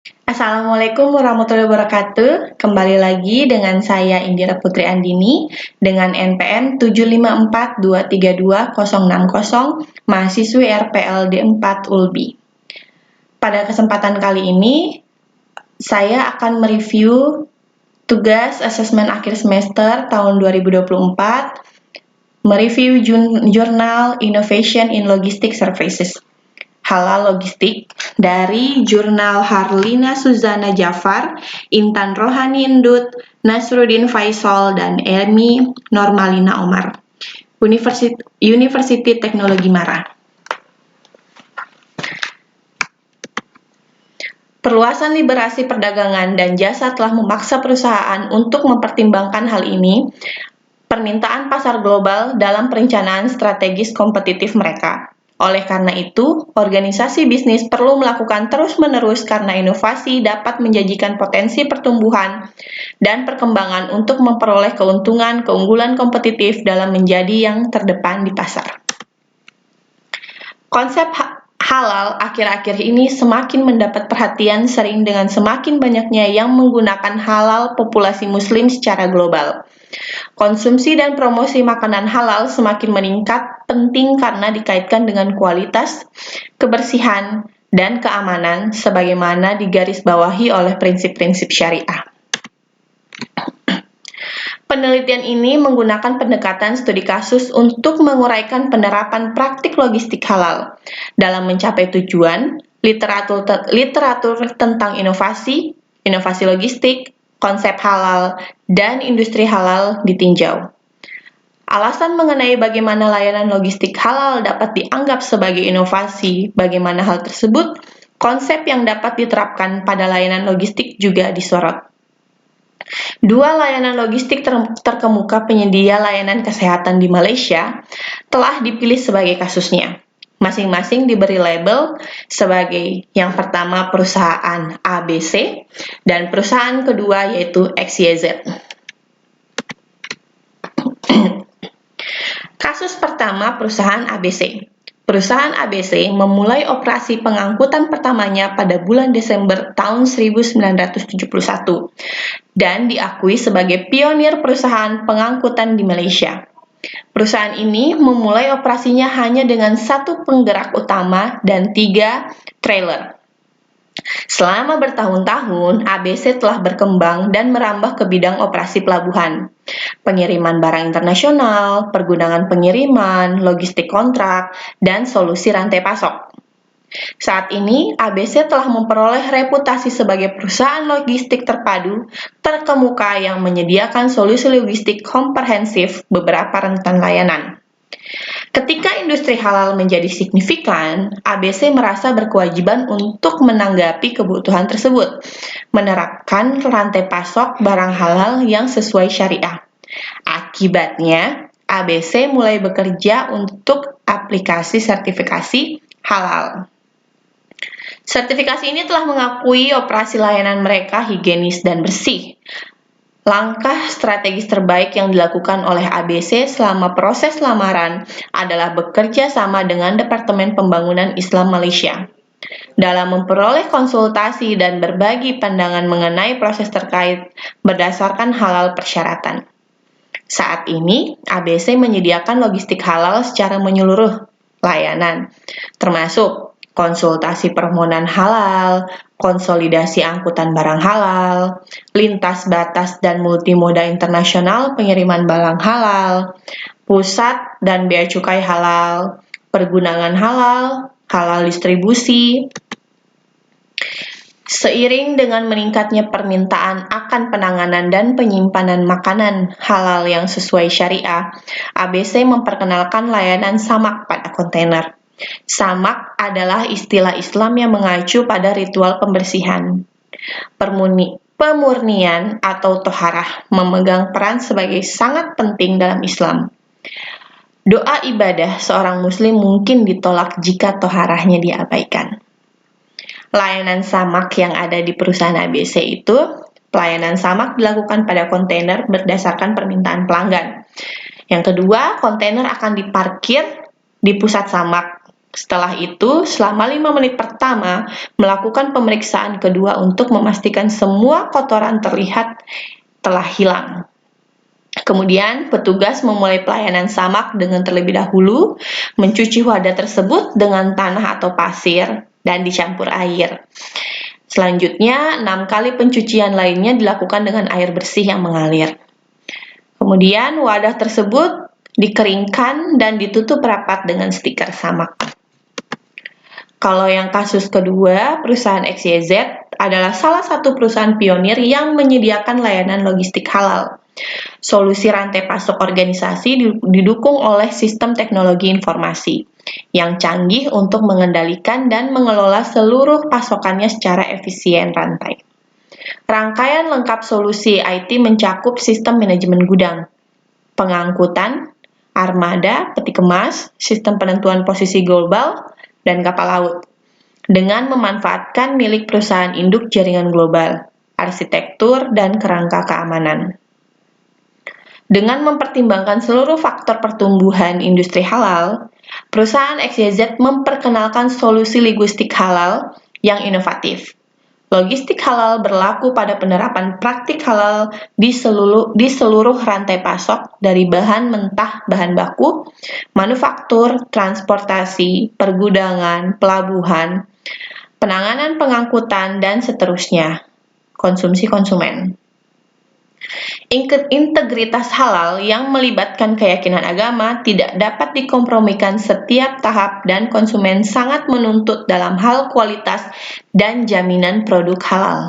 Assalamualaikum warahmatullahi wabarakatuh. Kembali lagi dengan saya Indira Putri Andini dengan NPM 754232060 mahasiswi RPLD 4 Ulbi. Pada kesempatan kali ini saya akan mereview tugas asesmen akhir semester tahun 2024, mereview jurnal Innovation in Logistics Services Halal Logistik dari Jurnal Harlina Suzana Jafar, Intan Rohani Endut, Nasruddin Faisal, dan Emi Normalina Omar, University Teknologi Mara. Perluasan liberasi perdagangan dan jasa telah memaksa perusahaan untuk mempertimbangkan hal ini, permintaan pasar global dalam perencanaan strategis kompetitif mereka. Oleh karena itu, organisasi bisnis perlu melakukan terus-menerus karena inovasi dapat menjanjikan potensi pertumbuhan dan perkembangan untuk memperoleh keunggulan kompetitif dalam menjadi yang terdepan di pasar. Konsep halal akhir-akhir ini semakin mendapat perhatian sering dengan semakin banyaknya yang menggunakan halal populasi muslim secara global. Konsumsi dan promosi makanan halal semakin meningkat penting karena dikaitkan dengan kualitas, kebersihan, dan keamanan sebagaimana digarisbawahi oleh prinsip-prinsip syariah. Penelitian ini menggunakan pendekatan studi kasus untuk menguraikan penerapan praktik logistik halal. Dalam mencapai tujuan, literatur tentang inovasi logistik, konsep halal, dan industri halal ditinjau. Alasan mengenai bagaimana layanan logistik halal dapat dianggap sebagai inovasi, bagaimana hal tersebut, konsep yang dapat diterapkan pada layanan logistik juga disorot. Dua layanan logistik terkemuka penyedia layanan kesehatan di Malaysia telah dipilih sebagai kasusnya. Masing-masing diberi label sebagai yang pertama perusahaan ABC dan perusahaan kedua yaitu XYZ. Kasus pertama perusahaan ABC. Perusahaan ABC memulai operasi pengangkutan pertamanya pada bulan Desember tahun 1971 dan diakui sebagai pionir perusahaan pengangkutan di Malaysia. Perusahaan ini memulai operasinya hanya dengan satu penggerak utama dan 3 trailer. Selama bertahun-tahun, ABC telah berkembang dan merambah ke bidang operasi pelabuhan, pengiriman barang internasional, pergunungan pengiriman, logistik kontrak, dan solusi rantai pasok. Saat ini, ABC telah memperoleh reputasi sebagai perusahaan logistik terpadu terkemuka yang menyediakan solusi logistik komprehensif beberapa rentan layanan. Ketika industri halal menjadi signifikan, ABC merasa berkewajiban untuk menanggapi kebutuhan tersebut, menerapkan rantai pasok barang halal yang sesuai syariah. Akibatnya, ABC mulai bekerja untuk aplikasi sertifikasi halal. Sertifikasi ini telah mengakui operasi layanan mereka higienis dan bersih. Langkah strategis terbaik yang dilakukan oleh ABC selama proses lamaran adalah bekerja sama dengan Departemen Pembangunan Islam Malaysia dalam memperoleh konsultasi dan berbagi pandangan mengenai proses terkait berdasarkan halal persyaratan. Saat ini, ABC menyediakan logistik halal secara menyeluruh layanan, termasuk konsultasi permohonan halal, konsolidasi angkutan barang halal, lintas batas dan multimoda internasional pengiriman barang halal, pusat dan bea cukai halal, pergunungan halal, halal distribusi. Seiring dengan meningkatnya permintaan akan penanganan dan penyimpanan makanan halal yang sesuai syariah, ABC memperkenalkan layanan samak pada kontainer. Samak adalah istilah Islam yang mengacu pada ritual pembersihan. Pemurnian atau toharah memegang peran sebagai sangat penting dalam Islam. Doa ibadah seorang muslim mungkin ditolak jika toharahnya diabaikan. Layanan samak yang ada di perusahaan ABC itu, pelayanan samak dilakukan pada kontainer berdasarkan permintaan pelanggan. Yang kedua, kontainer akan diparkir di pusat samak Setelah itu, selama 5 menit pertama, melakukan pemeriksaan kedua untuk memastikan semua kotoran terlihat telah hilang. Kemudian, petugas memulai pelayanan samak dengan terlebih dahulu mencuci wadah tersebut dengan tanah atau pasir dan dicampur air. Selanjutnya, 6 kali pencucian lainnya dilakukan dengan air bersih yang mengalir. Kemudian, wadah tersebut dikeringkan dan ditutup rapat dengan stiker samak. Kalau yang kasus kedua, perusahaan XYZ adalah salah satu perusahaan pionir yang menyediakan layanan logistik halal. Solusi rantai pasok organisasi didukung oleh sistem teknologi informasi yang canggih untuk mengendalikan dan mengelola seluruh pasokannya secara efisien rantai. Rangkaian lengkap solusi IT mencakup sistem manajemen gudang, pengangkutan, armada, peti kemas, sistem penentuan posisi global, dan kapal laut, dengan memanfaatkan milik perusahaan induk jaringan global, arsitektur, dan kerangka keamanan. Dengan mempertimbangkan seluruh faktor pertumbuhan industri halal, perusahaan XYZ memperkenalkan solusi logistik halal yang inovatif. Logistik halal berlaku pada penerapan praktik halal di seluruh rantai pasok dari bahan mentah bahan baku, manufaktur, transportasi, pergudangan, pelabuhan, penanganan pengangkutan, dan seterusnya, konsumsi konsumen. Integritas halal yang melibatkan keyakinan agama tidak dapat dikompromikan setiap tahap dan konsumen sangat menuntut dalam hal kualitas dan jaminan produk halal.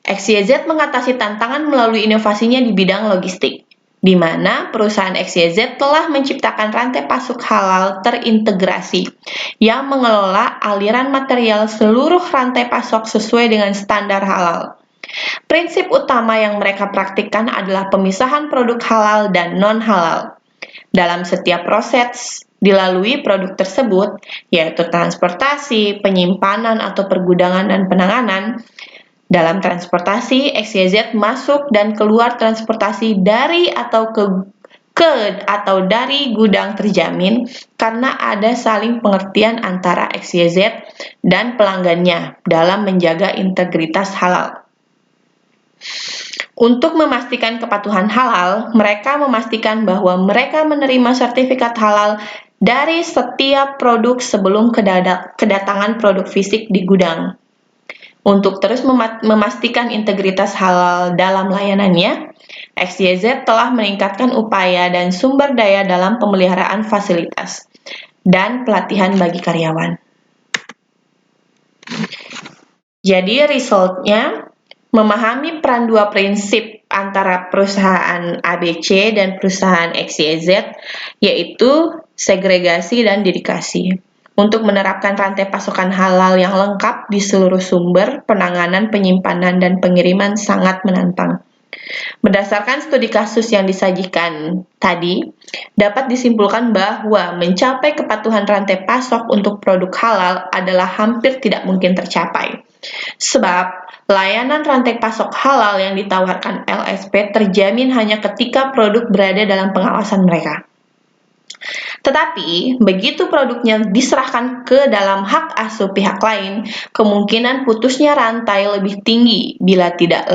XYZ mengatasi tantangan melalui inovasinya di bidang logistik, di mana perusahaan XYZ telah menciptakan rantai pasok halal terintegrasi yang mengelola aliran material seluruh rantai pasok sesuai dengan standar halal. Prinsip utama yang mereka praktikkan adalah pemisahan produk halal dan non-halal. Dalam setiap proses dilalui produk tersebut, yaitu transportasi, penyimpanan atau pergudangan dan penanganan. Dalam transportasi, XYZ masuk dan keluar transportasi dari atau atau dari gudang terjamin karena ada saling pengertian antara XYZ dan pelanggannya dalam menjaga integritas halal. Untuk memastikan kepatuhan halal, mereka memastikan bahwa mereka menerima sertifikat halal dari setiap produk sebelum kedatangan produk fisik di gudang. Untuk terus memastikan integritas halal dalam layanannya, XYZ telah meningkatkan upaya dan sumber daya dalam pemeliharaan fasilitas dan pelatihan bagi karyawan. Jadi resultnya, memahami peran dua prinsip antara perusahaan ABC dan perusahaan XYZ, yaitu segregasi dan dedikasi, untuk menerapkan rantai pasokan halal yang lengkap di seluruh sumber, penanganan, penyimpanan, dan pengiriman sangat menantang. Berdasarkan studi kasus yang disajikan tadi, dapat disimpulkan bahwa mencapai kepatuhan rantai pasok untuk produk halal adalah hampir tidak mungkin tercapai. Sebab, layanan rantai pasok halal yang ditawarkan LSP terjamin hanya ketika produk berada dalam pengawasan mereka. Tetapi, begitu produknya diserahkan ke dalam hak asuh pihak lain, kemungkinan putusnya rantai lebih tinggi bila pihak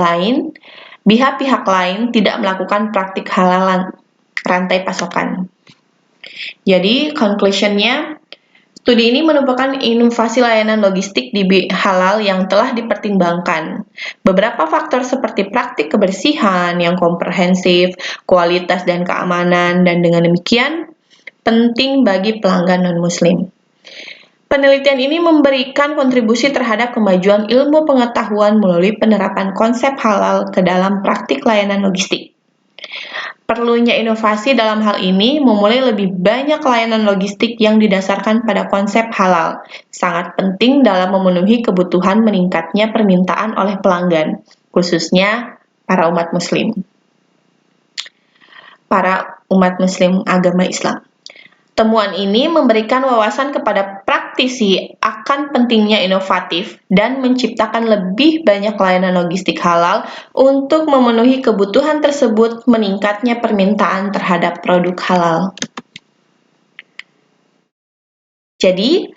lain tidak melakukan praktik halalan rantai pasokan. Jadi, conclusion-nya, studi ini merupakan inovasi layanan logistik di halal yang telah dipertimbangkan. Beberapa faktor seperti praktik kebersihan yang komprehensif, kualitas dan keamanan, dan dengan demikian penting bagi pelanggan non-muslim. Penelitian ini memberikan kontribusi terhadap kemajuan ilmu pengetahuan melalui penerapan konsep halal ke dalam praktik layanan logistik. Perlunya inovasi dalam hal ini memulai lebih banyak layanan logistik yang didasarkan pada konsep halal, sangat penting dalam memenuhi kebutuhan meningkatnya permintaan oleh pelanggan, khususnya para umat muslim agama Islam. Temuan ini memberikan wawasan kepada praktisi akan pentingnya inovatif dan menciptakan lebih banyak layanan logistik halal untuk memenuhi kebutuhan tersebut meningkatnya permintaan terhadap produk halal. Jadi,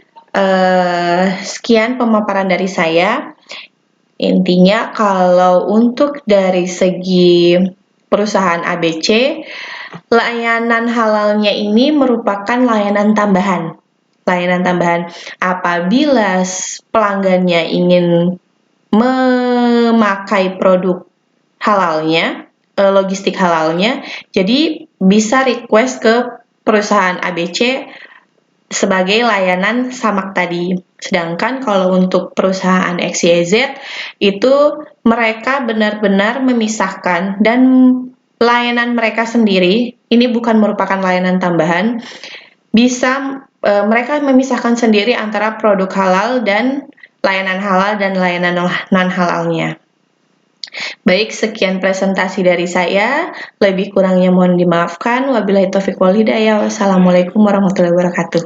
sekian pemaparan dari saya. Intinya kalau untuk dari segi perusahaan ABC, layanan halalnya ini merupakan layanan tambahan. Layanan tambahan apabila pelanggannya ingin memakai produk halalnya, logistik halalnya, jadi bisa request ke perusahaan ABC sebagai layanan samak tadi. Sedangkan kalau untuk perusahaan XYZ itu mereka benar-benar memisahkan dan layanan mereka sendiri ini bukan merupakan layanan tambahan, bisa mereka memisahkan sendiri antara produk halal dan layanan non halalnya. Baik, sekian presentasi dari saya. Lebih kurangnya mohon dimaafkan. Wabillahi taufiq wal hidayah. Wassalamualaikum warahmatullahi wabarakatuh.